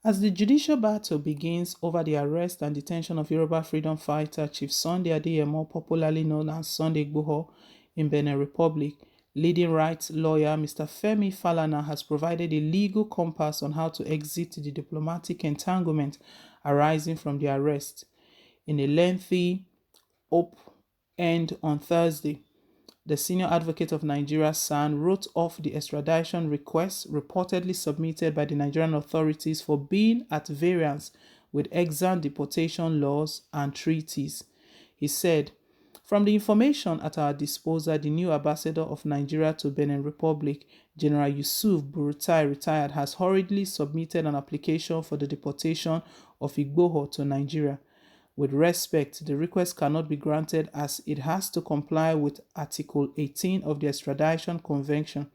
As the judicial battle begins over the arrest and detention of Yoruba freedom fighter Chief Sunday Adeyemo, popularly known as Sunday Igboho, in Benin Republic, leading rights lawyer Mr. Femi Falana has provided a legal compass on how to exit the diplomatic entanglement arising from the arrest. In a lengthy op-ed on Thursday, the senior advocate of Nigeria, SAN, wrote off the extradition request reportedly submitted by the Nigerian authorities for being at variance with Extr deportation laws and treaties. He said, "From the information at our disposal, the new ambassador of Nigeria to Benin Republic, General Yusuf Burutai, retired, has hurriedly submitted an application for the deportation of Igboho to Nigeria. With respect, the request cannot be granted as it has to comply with Article 18 of the Extradition Convention.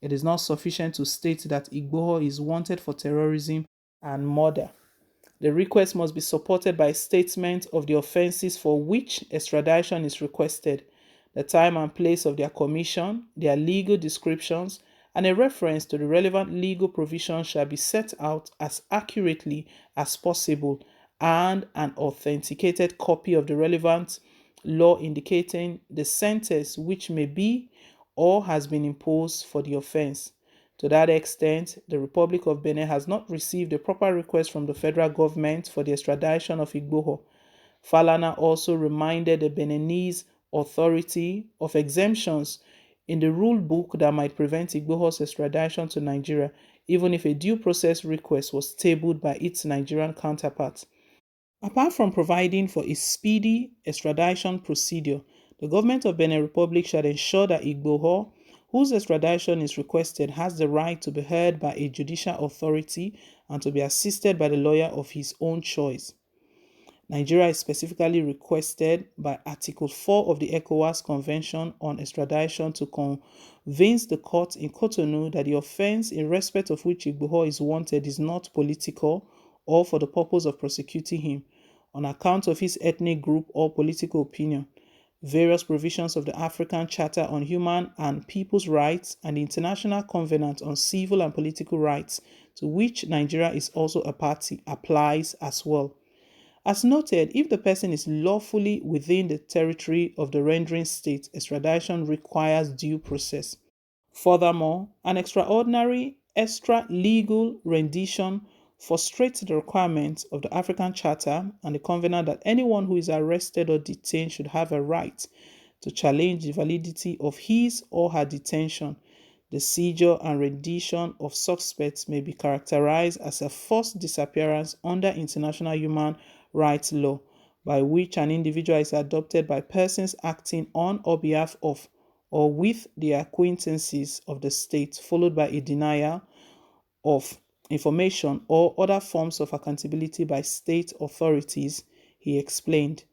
It is not sufficient to state that Igboho is wanted for terrorism and murder. The request must be supported by a statement of the offenses for which extradition is requested, the time and place of their commission, their legal descriptions, and a reference to the relevant legal provisions shall be set out as accurately as possible, and an authenticated copy of the relevant law indicating the sentence which may be or has been imposed for the offense. To that extent, the Republic of Benin has not received a proper request from the federal government for the extradition of Igboho." Falana also reminded the Beninese authority of exemptions in the rule book that might prevent Igboho's extradition to Nigeria, even if a due process request was tabled by its Nigerian counterpart. Apart from providing for a speedy extradition procedure, the government of Benin Republic shall ensure that Igboho, whose extradition is requested, has the right to be heard by a judicial authority and to be assisted by the lawyer of his own choice. Nigeria is specifically requested by Article 4 of the ECOWAS Convention on Extradition to convince the court in Cotonou that the offense in respect of which Igboho is wanted is not political or for the purpose of prosecuting him on account of his ethnic group or political opinion. Various provisions of the African Charter on Human and People's Rights and the International Covenant on Civil and Political Rights, to which Nigeria is also a party, applies as well. As noted, if the person is lawfully within the territory of the rendering state, extradition requires due process. Furthermore, an extraordinary extra-legal rendition frustrates the requirements of the African Charter and the covenant that anyone who is arrested or detained should have a right to challenge the validity of his or her detention. The seizure and rendition of suspects may be characterized as a forced disappearance under international human rights law, by which an individual is adopted by persons acting on or behalf of or with the acquaintances of the state, followed by a denial of information or other forms of accountability by state authorities, he explained.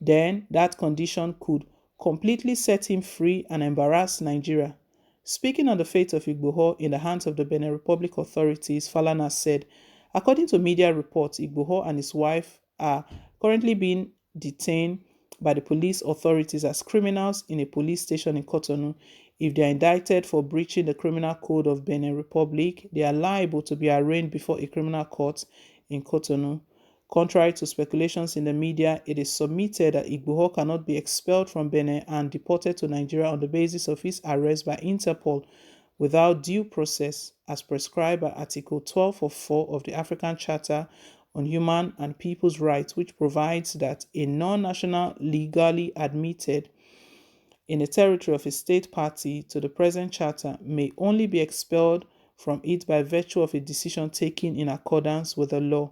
Then that condition could completely set him free and embarrass Nigeria. Speaking on the fate of Igboho in the hands of the Benin Republic authorities, Falana said, "According to media reports, Igboho and his wife are currently being detained by the police authorities as criminals in a police station in Cotonou. If they are indicted for breaching the criminal code of Benin Republic, they are liable to be arraigned before a criminal court in Cotonou. Contrary to speculations in the media, it is submitted that Igboho cannot be expelled from Benin and deported to Nigeria on the basis of his arrest by Interpol without due process, as prescribed by Article 12 of 4 of the African Charter on Human and People's Rights, which provides that a non-national legally admitted in a territory of a state party to the present charter may only be expelled from it by virtue of a decision taken in accordance with the law."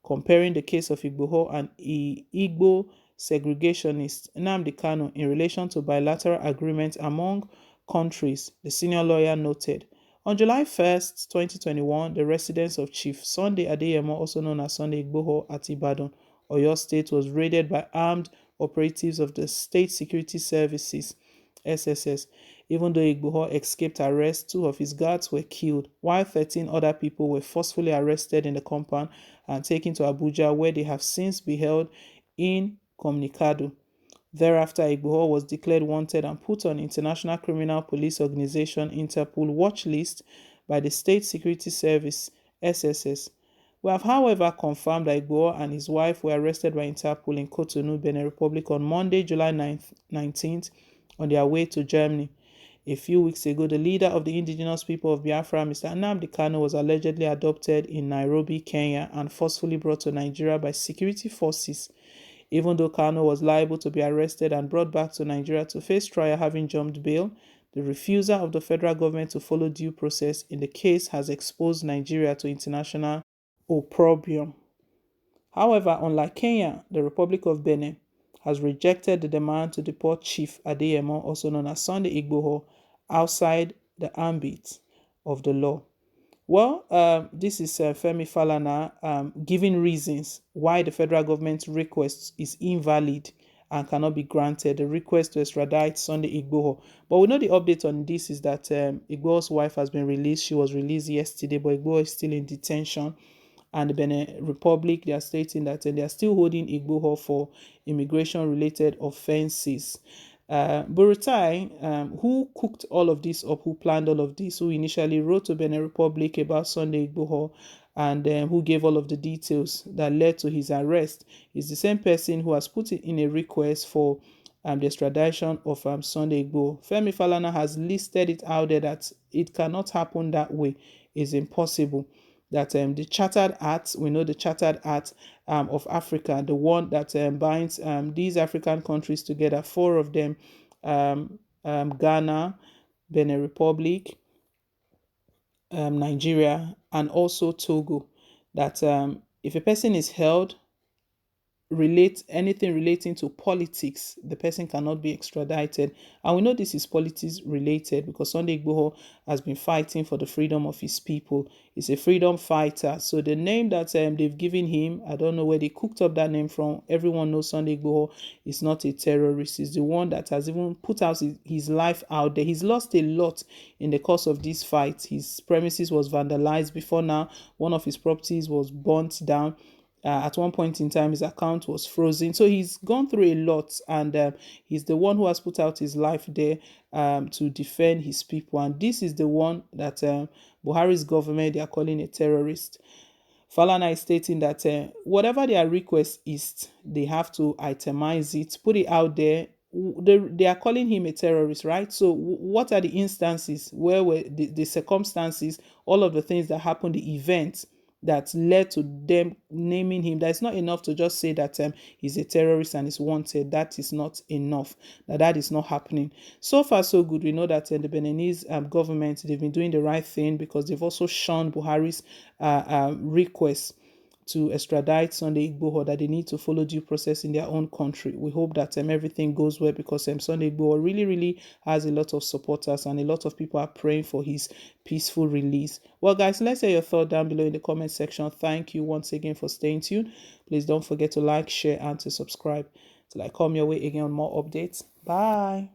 Comparing the case of Igboho and Igbo segregationist Nnamdi Kanu in relation to bilateral agreements among countries, the senior lawyer noted, "On July 1st, 2021, the residence of Chief Sunday Adeyemo, also known as Sunday Igboho at Ibadan, Oyo State, was raided by armed operatives of the State Security Services, SSS. Even though Igboho escaped arrest, 2 of his guards were killed, while 13 other people were forcefully arrested in the compound and taken to Abuja, where they have since been held in Communicado. Thereafter, Igboho was declared wanted and put on International Criminal Police Organization Interpol watch list by the State Security Service, SSS. We have, however, confirmed that Igboho and his wife were arrested by Interpol in Cotonou, Benin Republic on Monday, July 19th, on their way to Germany. A few weeks ago, the leader of the indigenous people of Biafra, Mr. Nnamdi Kanu, was allegedly adopted in Nairobi, Kenya, and forcefully brought to Nigeria by security forces. Even though Kanu was liable to be arrested and brought back to Nigeria to face trial having jumped bail, the refusal of the federal government to follow due process in the case has exposed Nigeria to international opprobrium. However, unlike Kenya, the Republic of Benin has rejected the demand to deport Chief Adeyemo, also known as Sunday Igboho, outside the ambit of the law. Well, this is Femi Falana giving reasons why the federal government's request is invalid and cannot be granted, the request to extradite Sunday Igboho. But we know the update on this is that Igboho's wife has been released. She was released yesterday, but Igboho is still in detention. And the Benin Republic, they are stating that they are still holding Igboho for immigration-related offenses. Buhari'S, who cooked all of this up, who planned all of this, who initially wrote to Benin Republic about Sunday Igboho, and who gave all of the details that led to his arrest, is the same person who has put in a request for the extradition of Sunday Igboho. Femi Falana has listed it out there that it cannot happen that way. It's impossible. That the Chartered Act, we know the Chartered Act of Africa, the one that binds these African countries together, four of them, Ghana, Benin Republic, Nigeria, and also Togo, that if a person is held anything relating to politics, the person cannot be extradited. And we know this is politics related because Sunday Igboho has been fighting for the freedom of his people. He's a freedom fighter. So the name that they've given him, I don't know where they cooked up that name from. Everyone knows Sunday Igboho is not a terrorist. He's the one that has even put out his life out there. He's lost a lot in the course of this fight. His premises was vandalized before now. One of his properties was burnt down. At one point in time, his account was frozen. So he's gone through a lot, and he's the one who has put out his life there to defend his people. And this is the one that Buhari's government, they are calling a terrorist. Falana is stating that whatever their request is, they have to itemize it, put it out there. They are calling him a terrorist, right? So what are the instances, where were the circumstances, all of the things that happened, the events that led to them naming him? That is not enough to just say that he's a terrorist and is wanted. That is not enough. That is not happening. So far, so good. We know that the Beninese government, they've been doing the right thing because they've also shunned Buhari's request to extradite Sunday Igboho, that they need to follow due process in their own country. We hope that everything goes well because Sunday Igboho really has a lot of supporters and a lot of people are praying for his peaceful release. Well, guys, let's hear your thought down below in the comment section. Thank you once again for staying tuned. Please don't forget to like, share, and to subscribe till I come your way again on more updates. Bye.